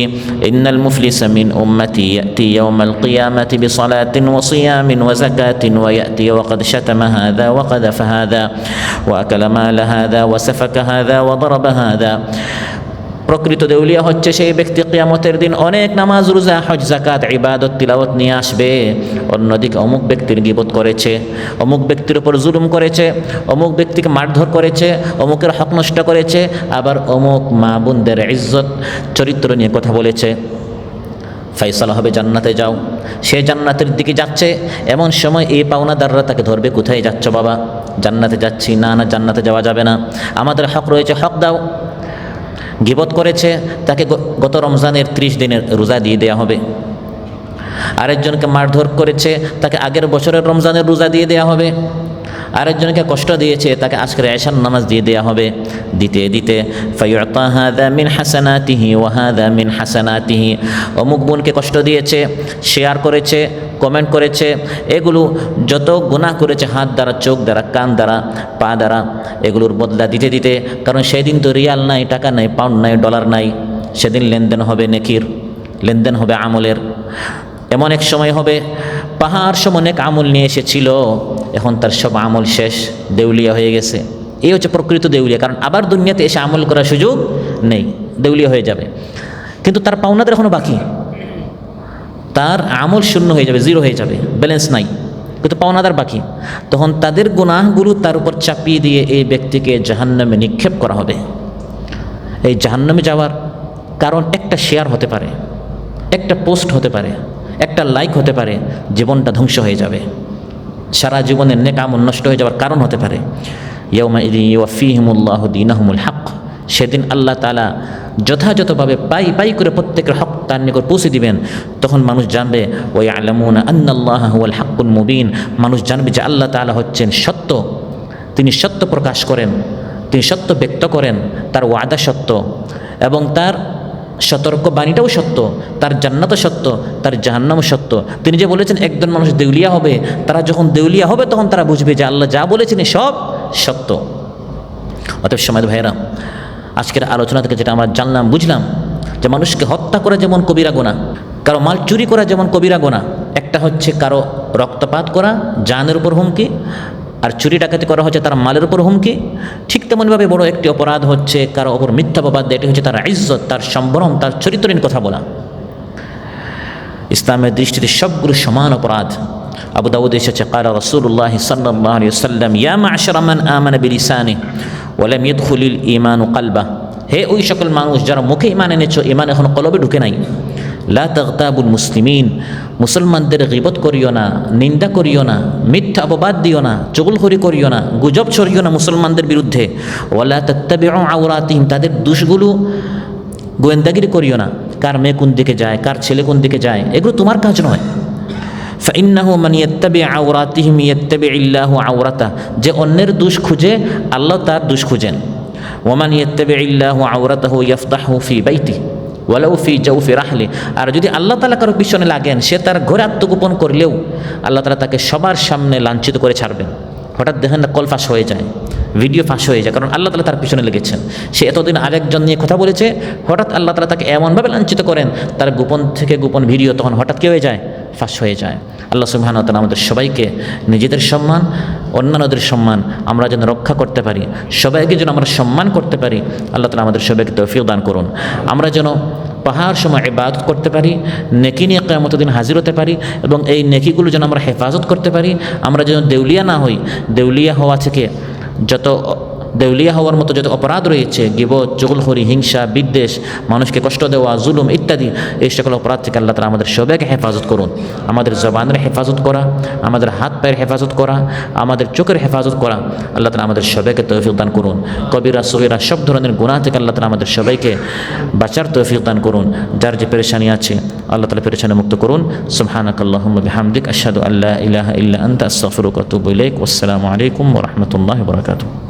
ইন্নাল মুফলিসা মিন উম্মতি ইয়াতি ইয়াউমাল কিয়ামাতি বিসালাতিন ওয়া সিয়ামিন ওয়া যাকাতিন ওয়া ইয়াতি ওয়া ক্বাদ শাতামা হাযা ওয়া ক্বাদাফা হাযা ওয়া আকালা মালা হাযা ওয়া সাফাকা হাযা ওয়া দারাবা হাযা। প্রকৃত দেউলিয়া হচ্ছে সেই ব্যক্তি কিয়ামতের দিন অনেক নামাজ রোজা হজ যাকাত ইবাদত তিলাওয়াত নিয়ে আসবে, অন্যদিকে অমুক ব্যক্তির গীবত করেছে, অমুক ব্যক্তির উপর জুলুম করেছে, অমুক ব্যক্তিকে মারধর করেছে, অমুকের হক নষ্ট করেছে, আবার অমুক মা বোনদের ইজ্জত চরিত্র নিয়ে কথা বলেছে। ফাইসালা হবে জান্নাতে যাও, সে জান্নাতের দিকে যাচ্ছে, এমন সময় এই পাওনাদাররা তাকে ধরবে, কোথায় যাচ্ছ বাবা? জান্নাতে যাচ্ছি। না না, জান্নাতে যাওয়া যাবে না, আমাদের হক রয়েছে, হক দাও। গীবত করেছে, তাকে গত রমজানের 30 দিনের রোজা দিয়ে দেওয়া হবে। আরেকজনকে মারধর করেছে, তাকে আগের বছরের রমজানের রোজা দিয়ে দেওয়া হবে। আরেকজনকে কষ্ট দিয়েছে, তাকে আজকের এশার নামাজ দিয়ে দেওয়া হবে। দিতে দিতে ফায়ুতা হাযা মিন হাসানাতিহি ওয়া হাযা মিন হাসানাতিহি, অমুক বোনকে কষ্ট দিয়েছে, শেয়ার করেছে, কমেন্ট করেছে, এগুলো যত গুনাহ করেছে হাত দ্বারা, চোখ দ্বারা, কান দ্বারা, পা দ্বারা, এগুলোর বদলা দিতে দিতে, কারণ সেদিন তো রিয়াল নাই, টাকা নাই, পাউন্ড নাই, ডলার নাই, সেদিন লেনদেন হবে নেকির, লেনদেন হবে আমলের। এমন এক সময় হবে পাহাড় সম অনেক আমল নিয়ে এসেছিল, এখন তার সব আমল শেষ, দেউলিয়া হয়ে গেছে। এই হচ্ছে প্রকৃত দেউলিয়া, কারণ আবার দুনিয়াতে এসে আমল করার সুযোগ নেই, দেউলিয়া হয়ে যাবে। কিন্তু তার পাওনাদের এখনও বাকি, তার আমল শূন্য হয়ে যাবে, জিরো হয়ে যাবে, ব্যালেন্স নাই, কিন্তু পাওনাদার বাকি। তখন তাদের গুনাহগুলো তার উপর চাপিয়ে দিয়ে এই ব্যক্তিকে জাহান্নামে নিক্ষেপ করা হবে। এই জাহান্নামে যাওয়ার কারণ একটা শেয়ার হতে পারে, একটা পোস্ট হতে পারে, একটা লাইক হতে পারে, জীবনটা ধ্বংস হয়ে যাবে, সারা জীবনের নেক আমল নষ্ট হয়ে যাওয়ার কারণ হতে পারে। ইয়াউমাইযিন ইউওয়াফফিহিমুল্লাহু দীনাহুমুল হক, সেদিন আল্লাহ তাআলা যথাযথভাবে পাই পাই করে প্রত্যেকের হক তার নিকট পৌঁছে দিবেন। তখন মানুষ জানবে ওয়া ইয়ালামুনা আন্নাল্লাহা হুয়াল হাক্কুল মুবিন, মানুষ জানবে যে আল্লাহ তাআলা হচ্ছেন সত্য, তিনি সত্য প্রকাশ করেন, তিনি সত্য ব্যক্ত করেন, তার ওয়াদা সত্য এবং তার সতর্ক বাণীটাও সত্য, তার জান্নাতও সত্য, তার জাহান্নামও সত্য। তিনি যে বলেছেন একজন মানুষ দেউলিয়া হবে, তারা যখন দেউলিয়া হবে তখন তারা বুঝবে যে আল্লাহ যা বলেছেন সব সত্য। অতএব সময় ভাইয়েরা, আজকের আলোচনা থেকে যেটা আমরা জানলাম, বুঝলাম যে মানুষকে হত্যা করা যেমন কবিরা গুনাহ, কারো মাল চুরি করা যেমন কবিরা গুনাহ, একটা হচ্ছে কারো রক্তপাত করা, জানের উপর হুমকি, আর চুরি ডাকাতি করা হচ্ছে তার মালের উপর হুমকি। ঠিক তেমনভাবে বড় একটি অপরাধ হচ্ছে কারো ওপর মিথ্যা অপবাদ দেয়, এটি হচ্ছে তার ইজ্জত, তার সম্ভ্রম, তার চরিত্রের কথা বলা। ইসলামের দৃষ্টিতে সবগুলো সমান অপরাধ। আবু দাউদ এসেছে ক্বালা রাসূলুল্লাহ সাল্লাল্লাহু আলাইহি ওয়াসাল্লাম ইয়া মা'শারা মান আমানা বিলিসানিহি ওয়া লাম ইয়াদখুলিল ঈমানু কলবাহ, হে ওই সকল মানুষ যারা মুখে ঈমান এনেছো, ঈমান এখনো কলবে ঢুকে নাই। লা তাগতাবুল মুসলিমিন, মুসলমানদের গীবত করিও না, নিন্দা করিও না, মিথ্যা অপবাদ দিও না, চুগলখড়ি করিও না, গুজব ছড়িও না মুসলমানদের বিরুদ্ধে। ওয়ালা তাত্তাবিউ আওরাতিহিম, তাদের দোষগুলো গোয়েন্দাগিরি করিও না, কার মেয়ে কোন দিকে যায়, কার ছেলে কোন দিকে যায়, এগুলো তোমার কাজ নয়। ফাইন্নাহু মান ইয়াত্তাবি আওরাতিহিম ইয়াত্তাবিইল্লাহু আওরাতাহ, যে অন্যের দোষ খুঁজে আল্লাহ তার দোষ খুঁজেন। ওয়ামান ইয়াত্তাবিইল্লাহু আওরাতাহু ইয়াফতাহু ফি বাইতিহি ওয়ালাউ ফি জাউফি রাহলি, আর যদি আল্লাহ তাআলা কারো পিছনে লাগেন, সে তার ঘরে আত্মগোপন করলেও আল্লাহ তাআলা তাকে সবার সামনে লাঞ্ছিত করে ছাড়বেন। হঠাৎ দেখেন না কল ফাঁস হয়ে যায়, ভিডিও ফাঁস হয়ে যায়, কারণ আল্লাহ তাআলা তার পিছনে লেগেছেন। সে এতদিন আরেকজন নিয়ে কথা বলেছে, হঠাৎ আল্লাহ তাআলা তাকে এমনভাবে লাঞ্ছিত করেন, তার গোপন থেকে গোপন ভিডিও তখন হঠাৎ কী হয়ে যায়, ফাঁস হয়ে যায়। আল্লাহ সুবহানাহু ওয়া তাআলা আমাদের সবাইকে নিজেদের সম্মান, অন্যান্যদের সম্মান আমরা যেন রক্ষা করতে পারি, সবাইকে যেন আমরা সম্মান করতে পারি, আল্লাহ তাআলা আমাদের সবাইকে তৌফিক দান করুন। আমরা যেন পাহাড় সময় ইবাদত করতে পারি, নেকি নিয়ে কিয়ামতের দিন হাজির হতে পারি, এবং এই নেকিগুলো যেন আমরা হেফাজত করতে পারি। আমরা যেন দেউলিয়া না হই, দেউলিয়া হওয়া থেকে যত দেউলিয়া হওয়ার মতো যত অপরাধ রয়েছে, গীবত, চুগলখড়ি, হিংসা, বিদ্বেষ, মানুষকে কষ্ট দেওয়া, জুলুম ইত্যাদি, এই সকল অপরাধ থেকে আল্লাহ তাআলা আমাদের সবাইকে হেফাজত করুন। আমাদের জবানের হেফাজত করা, আমাদের হাত পায়ের হেফাজত করা, আমাদের চোখের হেফাজত করা, আল্লাহ তাআলা আমাদের সবাইকে তৌফিক দান করুন। কবিরা সগীরা সব ধরনের গুনাহ থেকে আল্লাহ তাআলা আমাদের সবাইকে বাঁচার তৌফিক দান করুন। যার যে পেরেশানি আছে আল্লাহ তাআলা পেরেশানি মুক্ত করুন। সুবহানাকাল্লাহুম্মা বিহামদিক আশহাদু আল্লা ইলাহা ইল্লা আনতা আস্তাগফিরুকা ওয়া আতুবু ইলাইক। ওয়াসসালামু আলাইকুম ওয়া রাহমাতুল্লাহি ওয়া বারাকাতুহু।